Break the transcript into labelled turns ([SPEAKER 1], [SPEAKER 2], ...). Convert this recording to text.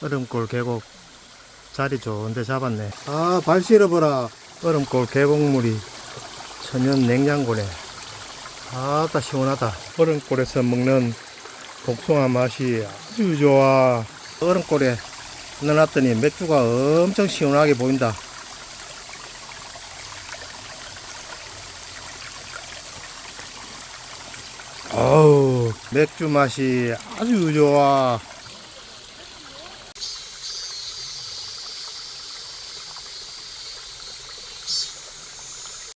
[SPEAKER 1] 얼음골 계곡 자리 좋은데 잡았네. 아, 발 실어보라. 얼음골 계곡물이 천연 냉장고네. 아따 시원하다. 얼음골에서 먹는 복숭아 맛이 아주 좋아. 얼음골에 넣어놨더니 맥주가 엄청 시원하게 보인다. 어우, 맥주 맛이 아주 좋아.